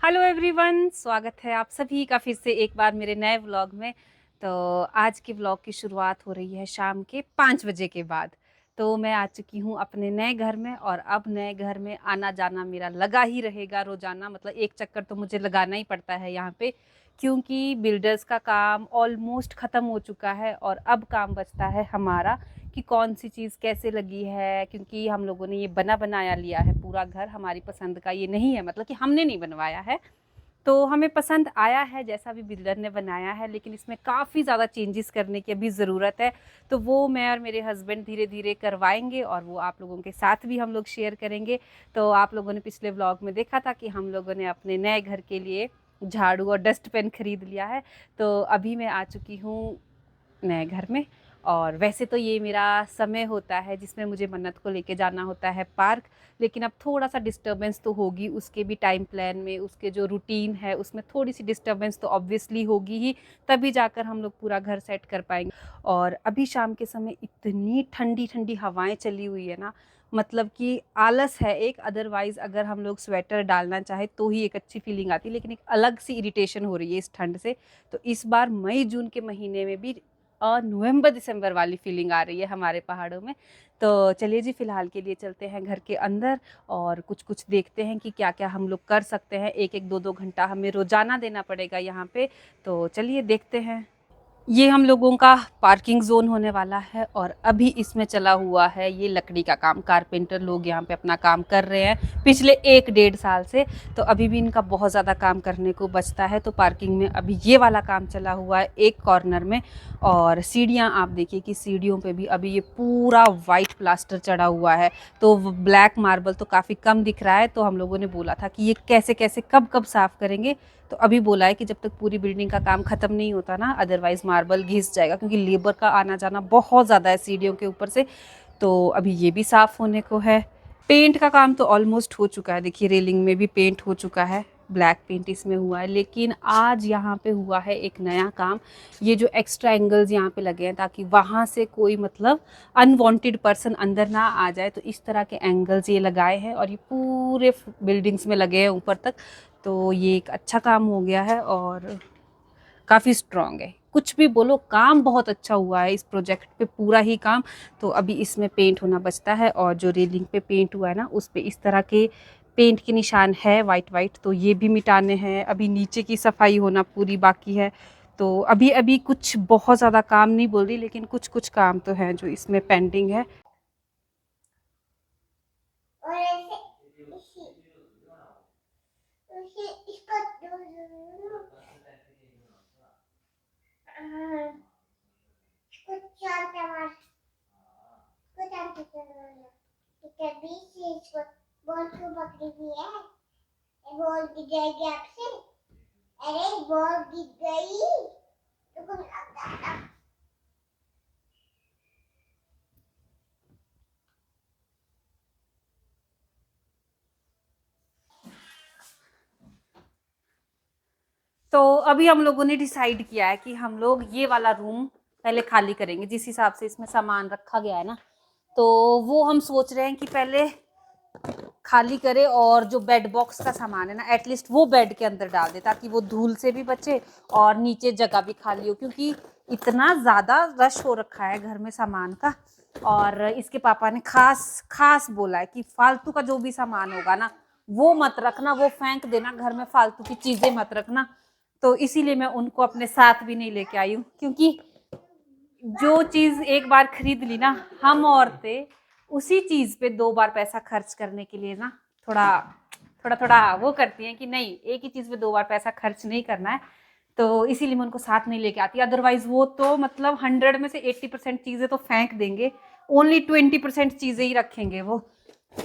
Hello everyone, स्वागत है आप सभी का फिर से एक बार मेरे नए व्लॉग में। तो आज के व्लॉग की शुरुआत हो रही है शाम के 5 बजे के बाद। तो मैं आ चुकी हूँ अपने नए घर में और अब नए घर में आना जाना मेरा लगा ही रहेगा रोज़ाना। मतलब एक चक्कर तो मुझे लगाना ही पड़ता है यहाँ पे, क्योंकि बिल्डर्स का काम ऑलमोस्ट ख़त्म हो चुका है और अब काम बचता है हमारा कि कौन सी चीज़ कैसे लगी है। क्योंकि हम लोगों ने ये बना बनाया लिया है पूरा घर, हमारी पसंद का ये नहीं है, मतलब कि हमने नहीं बनवाया है। तो हमें पसंद आया है जैसा भी बिल्डर ने बनाया है, लेकिन इसमें काफ़ी ज़्यादा चेंजेस करने की अभी ज़रूरत है। तो वो मैं और मेरे हस्बैंड धीरे धीरे करवाएंगे और वो आप लोगों के साथ भी हम लोग शेयर करेंगे। तो आप लोगों ने पिछले व्लॉग में देखा था कि हम लोगों ने अपने नए घर के लिए झाड़ू और डस्टबिन खरीद लिया है। तो अभी मैं आ चुकी हूँ नए घर में। और वैसे तो ये मेरा समय होता है जिसमें मुझे मन्नत को लेके जाना होता है पार्क, लेकिन अब थोड़ा सा डिस्टर्बेंस तो होगी उसके भी टाइम प्लान में, उसके जो रूटीन है उसमें थोड़ी सी डिस्टर्बेंस तो ऑब्वियसली होगी ही, तभी जाकर हम लोग पूरा घर सेट कर पाएंगे। और अभी शाम के समय इतनी ठंडी ठंडी हवाएं चली हुई है ना, मतलब कि आलस है एक, अदरवाइज़ अगर हम लोग स्वेटर डालना चाहे तो ही एक अच्छी फीलिंग आती है, लेकिन एक अलग सी इरिटेशन हो रही है इस ठंड से। तो इस बार मई जून के महीने में भी और नवंबर दिसंबर वाली फीलिंग आ रही है हमारे पहाड़ों में। तो चलिए जी, फिलहाल के लिए चलते हैं घर के अंदर और कुछ कुछ देखते हैं कि क्या क्या हम लोग कर सकते हैं। एक एक दो दो घंटा हमें रोजाना देना पड़ेगा यहाँ पे, तो चलिए देखते हैं। ये हम लोगों का पार्किंग जोन होने वाला है और अभी इसमें चला हुआ है ये लकड़ी का काम। कारपेंटर लोग यहाँ पे अपना काम कर रहे हैं पिछले 1 डेढ़ साल से। तो अभी भी इनका बहुत ज़्यादा काम करने को बचता है। तो पार्किंग में अभी ये वाला काम चला हुआ है एक कॉर्नर में। और सीढ़ियाँ आप देखिए कि सीढ़ियों पे भी अभी ये पूरा वाइट प्लास्टर चढ़ा हुआ है, तो ब्लैक मार्बल तो काफ़ी कम दिख रहा है। तो हम लोगों ने बोला था कि ये कैसे कैसे कब कब साफ़ करेंगे। तो अभी बोला है कि जब तक पूरी बिल्डिंग का काम ख़त्म नहीं होता ना, अदरवाइज़ मार्बल घिस जाएगा, क्योंकि लेबर का आना जाना बहुत ज़्यादा है सीढ़ियों के ऊपर से। तो अभी ये भी साफ़ होने को है। पेंट का काम तो ऑलमोस्ट हो चुका है, देखिए रेलिंग में भी पेंट हो चुका है, ब्लैक पेंट इसमें हुआ है। लेकिन आज यहाँ पे हुआ है एक नया काम, ये जो एक्स्ट्रा एंगल्स यहाँ पे लगे हैं ताकि वहाँ से कोई मतलब अनवांटेड पर्सन अंदर ना आ जाए, तो इस तरह के एंगल्स ये लगाए हैं और ये पूरे बिल्डिंग्स में लगे हैं ऊपर तक। तो ये एक अच्छा काम हो गया है और काफ़ी स्ट्रॉन्ग है। कुछ भी बोलो, काम बहुत अच्छा हुआ है इस प्रोजेक्ट पे, पूरा ही काम। तो अभी इसमें पेंट होना बचता है और जो रेलिंग पे पेंट हुआ है ना, उस पे इस तरह के पेंट के निशान है वाइट वाइट, तो ये भी मिटाने हैं। अभी नीचे की सफाई होना पूरी बाकी है। तो अभी अभी कुछ बहुत ज़्यादा काम नहीं बोल रही, लेकिन कुछ कुछ काम तो हैं जो इसमें पेंडिंग है। बॉल क्यों पकड़ी हुई है? बॉल गिर जाएगी आपसे। अरे बॉल गिर गई तो कुछ लगता है। तो अभी हम लोगों ने डिसाइड किया है कि हम लोग ये वाला रूम पहले खाली करेंगे। जिस हिसाब से इसमें सामान रखा गया है ना, तो वो हम सोच रहे हैं कि पहले खाली करे और जो बेड बॉक्स का सामान है ना, एटलीस्ट वो बेड के अंदर डाल दे ताकि वो धूल से भी बचे और नीचे जगह भी खाली हो, क्योंकि इतना ज़्यादा रश हो रखा है घर में सामान का। और इसके पापा ने खास खास बोला है कि फालतू का जो भी सामान होगा ना वो मत रखना, वो फेंक देना, घर में फालतू की चीज़ें मत रखना। तो इसीलिए मैं उनको अपने साथ भी नहीं लेके आई हूँ, क्योंकि जो चीज़ एक बार खरीद ली ना, हम औरतें उसी चीज़ पे 2 बार पैसा खर्च करने के लिए ना थोड़ा थोड़ा थोड़ा वो करती हैं कि नहीं, एक ही चीज़ पे 2 बार पैसा खर्च नहीं करना है। तो इसीलिए मैं उनको साथ नहीं लेके आती। अदरवाइज वो तो मतलब 100 में से 80% चीज़ें तो फेंक देंगे, ओनली 20% चीज़ें ही रखेंगे वो।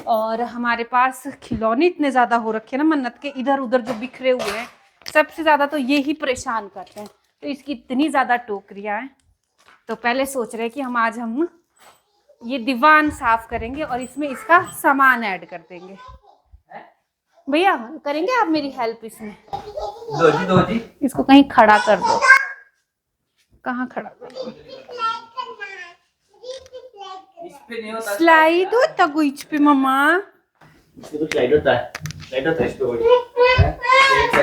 और हमारे पास खिलौने इतने ज़्यादा हो रखे हैं ना मन्नत के, इधर उधर जो बिखरे हुए हैं, सबसे ज़्यादा तो ये ही परेशान करते हैं। तो इसकी इतनी ज़्यादा टोकरियाँ हैं। तो पहले सोच रहे हैं कि हम ये दीवान साफ करेंगे और इसमें इसका सामान ऐड कर देंगे। भैया करेंगे आप मेरी हेल्प इसमें? दो जी। इसको कहीं खड़ा कर दो। कहाँ खड़ा कर दो? स्लाइड होता कुछ पे मम्मा? इसमें तो स्लाइड होता है इस पे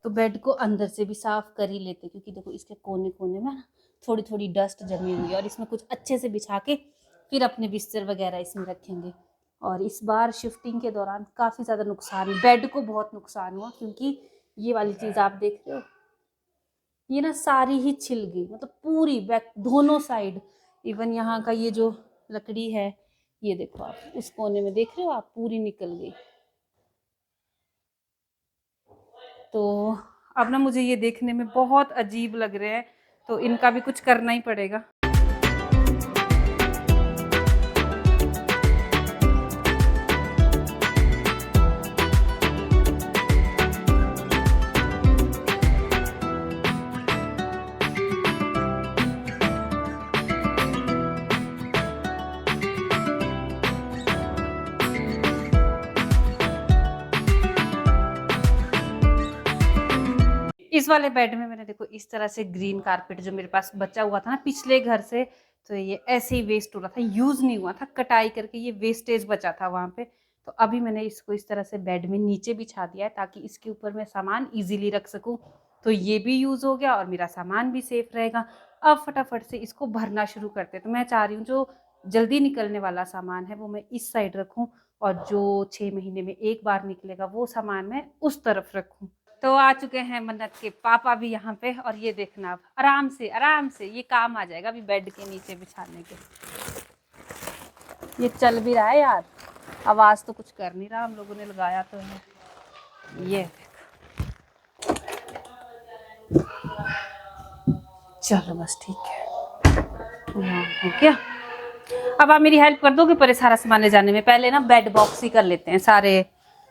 तो बेड को अंदर से भी साफ कर ही लेते, क्योंकि देखो इसके कोने कोने में ना थोड़ी थोड़ी डस्ट जमी हुई है, और इसमें कुछ अच्छे से बिछा के फिर अपने बिस्तर वगैरह इसमें रखेंगे। और इस बार शिफ्टिंग के दौरान काफ़ी ज़्यादा नुकसान, बेड को बहुत नुकसान हुआ, क्योंकि ये वाली चीज़ आप देख रहे हो, ये ना सारी ही छिल गई, मतलब पूरी बैक दोनों साइड। इवन यहाँ का ये जो लकड़ी है, ये देखो आप उस कोने में देख रहे हो आप, पूरी निकल गई। तो अब ना मुझे ये देखने में बहुत अजीब लग रहे हैं, तो इनका भी कुछ करना ही पड़ेगा। इस वाले बेड में मैंने देखो इस तरह से ग्रीन कारपेट जो मेरे पास बचा हुआ था ना पिछले घर से, तो ये ऐसे ही वेस्ट हो रहा था, यूज नहीं हुआ था, कटाई करके ये वेस्टेज बचा था वहां पे। तो अभी मैंने इसको इस तरह से बेड में नीचे बिछा दिया है, ताकि इसके ऊपर मैं सामान इजीली रख सकूं। तो ये भी यूज हो गया और मेरा सामान भी सेफ रहेगा। अब फटाफट से इसको भरना शुरू करते। तो मैं चाह रही हूँ जो जल्दी निकलने वाला सामान है वो मैं इस साइड रखूँ, और जो 6 महीने में एक बार निकलेगा वो सामान मैं उस तरफ रखूँ। तो आ चुके हैं मन्नत के पापा भी यहाँ पे, और ये देखना अब आराम से ये काम आ जाएगा अभी बेड के नीचे बिछाने के। ये चल भी रहा है यार, आवाज तो कुछ कर नहीं रहा, हम लोगों ने लगाया तो है। ये चलो बस ठीक है, हो गया। अब आप मेरी हेल्प कर दोगे परे सारा सामान ले जाने में? पहले ना बेड बॉक्स ही कर लेते हैं सारे,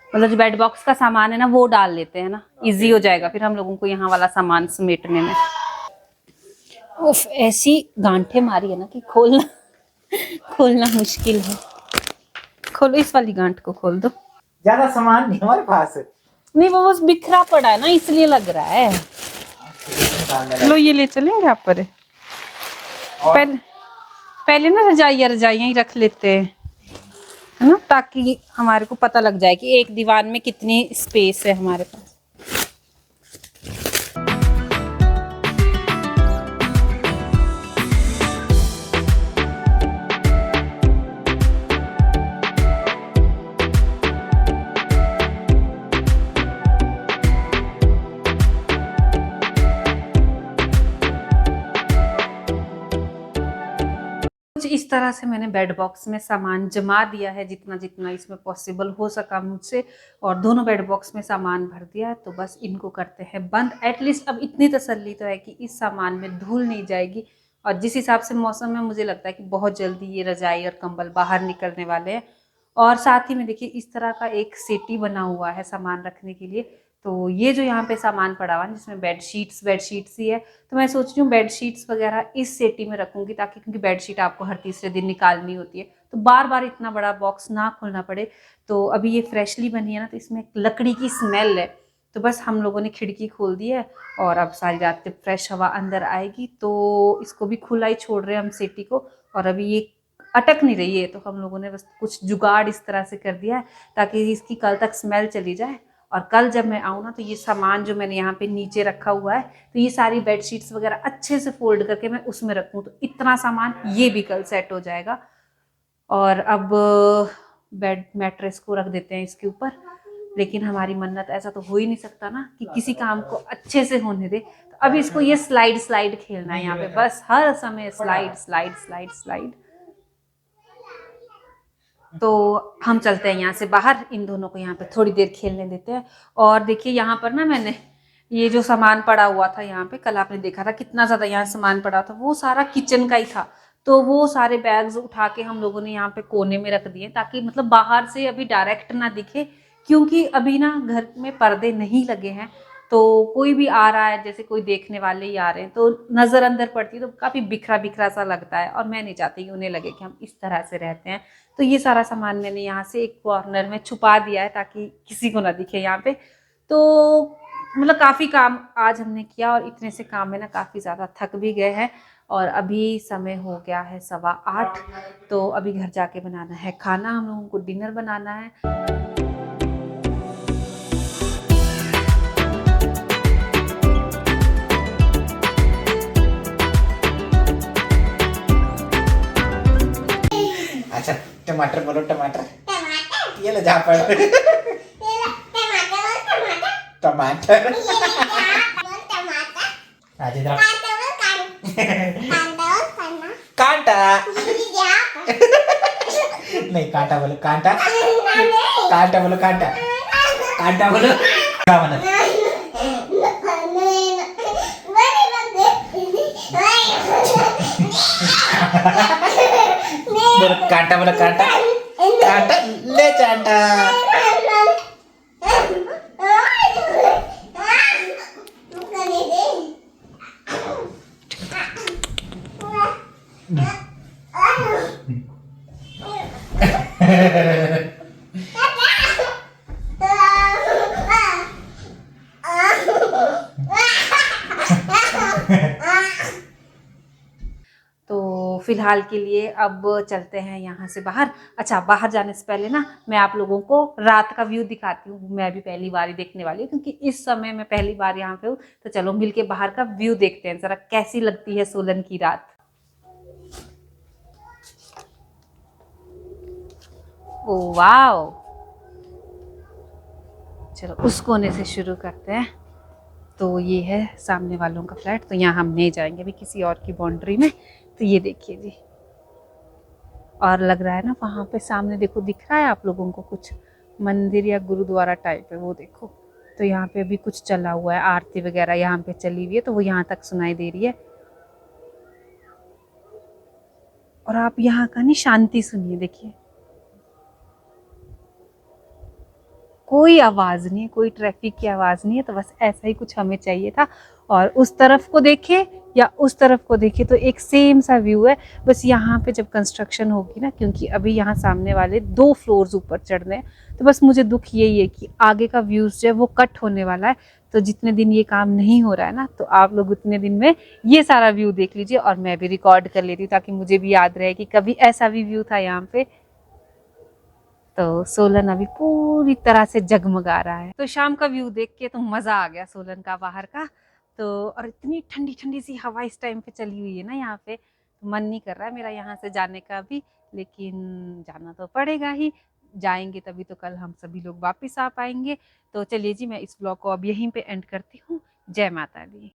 मतलब जो बेड बॉक्स का सामान है ना वो डाल लेते हैं ना, इजी हो जाएगा फिर हम लोगों को यहाँ वाला सामान समेटने में। उफ, ऐसी गांठें मारी है ना कि खोलना मुश्किल है। खोलो, इस वाली गांठ को खोल दो। ज्यादा सामान नहीं हमारे पास। नहीं, वो बस बिखरा पड़ा है ना इसलिए लग रहा है। लो ये ले चलेंगे आप परे। पहले ना रजाइयाँ ही रख लेते हैं, है ना, ताकि हमारे को पता लग जाए कि एक दीवान में कितनी स्पेस है हमारे पास। इस तरह से मैंने बेड बॉक्स में सामान जमा दिया है, जितना जितना इसमें पॉसिबल हो सका मुझसे, और दोनों बेड बॉक्स में सामान भर दिया है। तो बस इनको करते हैं बंद। एटलीस्ट अब इतनी तसल्ली तो है कि इस सामान में धूल नहीं जाएगी। और जिस हिसाब से मौसम है, मुझे लगता है कि बहुत जल्दी ये रजाई और कंबल बाहर निकलने वाले हैं। और साथ ही में देखिए इस तरह का एक सेटी बना हुआ है सामान रखने के लिए। तो ये जो यहाँ पे सामान पड़ा हुआ है जिसमें बेडशीट्स ही है, तो मैं सोच रही हूँ बेडशीट्स वगैरह इस सेटी में रखूँगी, ताकि क्योंकि बेडशीट आपको हर तीसरे दिन निकालनी होती है, तो बार बार इतना बड़ा बॉक्स ना खोलना पड़े। तो अभी ये फ्रेशली बनी है ना, तो इसमें लकड़ी की स्मेल है। तो बस हम लोगों ने खिड़की खोल दी है, और अब सारी रात की फ्रेश हवा अंदर आएगी, तो इसको भी खुला ही छोड़ रहे हैं हम सेटी को। और अभी ये अटक नहीं रही है, तो हम लोगों ने बस कुछ जुगाड़ इस तरह से कर दिया है ताकि इसकी कल तक स्मेल चली जाए। और कल जब मैं आऊँ ना, तो ये सामान जो मैंने यहाँ पे नीचे रखा हुआ है, तो ये सारी बेडशीट्स वगैरह अच्छे से फोल्ड करके मैं उसमें रखूँ, तो इतना सामान ये भी कल सेट हो जाएगा। और अब बेड मैट्रेस को रख देते हैं इसके ऊपर। लेकिन हमारी मन्नत, ऐसा तो हो ही नहीं सकता ना कि किसी काम को अच्छे से होने दे। तो अब इसको ये स्लाइड खेलना है यहाँ पे, बस हर समय स्लाइड। तो हम चलते हैं यहाँ से बाहर, इन दोनों को यहाँ पे थोड़ी देर खेलने देते हैं। और देखिए यहाँ पर ना मैंने ये जो सामान पड़ा हुआ था यहाँ पे, कल आपने देखा था कितना ज़्यादा यहाँ सामान पड़ा था, वो सारा किचन का ही था। तो वो सारे बैग्स उठा के हम लोगों ने यहाँ पे कोने में रख दिए, ताकि मतलब बाहर से अभी डायरेक्ट ना दिखे, क्योंकि अभी ना घर में पर्दे नहीं लगे हैं। तो कोई भी आ रहा है, जैसे कोई देखने वाले ही आ रहे हैं तो नज़र अंदर पड़ती है तो काफ़ी बिखरा बिखरा सा लगता है, और मैं नहीं चाहती कि उन्हें लगे कि हम इस तरह से रहते हैं। तो ये सारा सामान मैंने यहाँ से एक कॉर्नर में छुपा दिया है ताकि किसी को ना दिखे यहाँ पे। तो मतलब काफ़ी काम आज हमने किया, और इतने से काम में ना काफ़ी ज़्यादा थक भी गए हैं। और अभी समय हो गया है 8:15, तो अभी घर जाके बनाना है खाना, हम लोगों को डिनर बनाना है। अच्छा, टमाटर बोलो, टमाटर। टमाटर ये ले जा पड़। टमाटर टमाटर। आज इधर कांटा। नहीं, कांटा बोलो, कांटा। कांटा बोलो, कांटा। कांटा बोलो। क्या बना? बोलो कांटा, बोलो कांटा। कांटा ले चांटा। तो फिलहाल के लिए अब चलते हैं यहाँ से बाहर। अच्छा, बाहर जाने से पहले ना मैं आप लोगों को रात का व्यू दिखाती हूँ। मैं भी पहली बार ही देखने वाली हूँ क्योंकि इस समय मैं पहली बार यहाँ पे हूँ। तो चलो मिलके बाहर का व्यू देखते हैं जरा कैसी लगती है सोलन की रात। ओ वाओ, चलो उस कोने से शुरू करते हैं। तो ये है सामने वालों का फ्लैट, तो यहाँ हम नहीं जाएंगे अभी किसी और की बाउंड्री में। तो ये देखिए जी, और लग रहा है ना वहाँ पे सामने देखो, दिख रहा है आप लोगों को कुछ मंदिर या गुरुद्वारा टाइप है, वो देखो। तो यहाँ पे अभी कुछ चला हुआ है, आरती वगैरह यहाँ पे चली हुई है, तो वो यहाँ तक सुनाई दे रही है। और आप यहाँ का नहीं शांति सुनिए, देखिए कोई आवाज़ नहीं है, कोई ट्रैफिक की आवाज़ नहीं है। तो बस ऐसा ही कुछ हमें चाहिए था। और उस तरफ को देखे या उस तरफ को देखे तो एक सेम सा व्यू है। बस यहाँ पे जब कंस्ट्रक्शन होगी ना, क्योंकि अभी यहाँ सामने वाले 2 फ्लोर्स ऊपर चढ़ने हैं, तो बस मुझे दुख यही है कि आगे का व्यूज़ जो है वो कट होने वाला है। तो जितने दिन ये काम नहीं हो रहा है ना, तो आप लोग उतने दिन में ये सारा व्यू देख लीजिए, और मैं भी रिकॉर्ड कर लेती हूँ ताकि मुझे भी याद रहे कि कभी ऐसा भी व्यू था यहाँ पे। तो सोलन अभी पूरी तरह से जगमगा रहा है। तो शाम का व्यू देख के तो मज़ा आ गया सोलन का बाहर का। तो और इतनी ठंडी ठंडी सी हवा इस टाइम पे चली हुई है ना यहाँ पे, तो मन नहीं कर रहा है मेरा यहाँ से जाने का भी, लेकिन जाना तो पड़ेगा ही। जाएंगे तभी तो कल हम सभी लोग वापस आ पाएंगे। तो चलिए जी, मैं इस ब्लॉग को अब यहीं पे एंड करती हूँ। जय माता दी।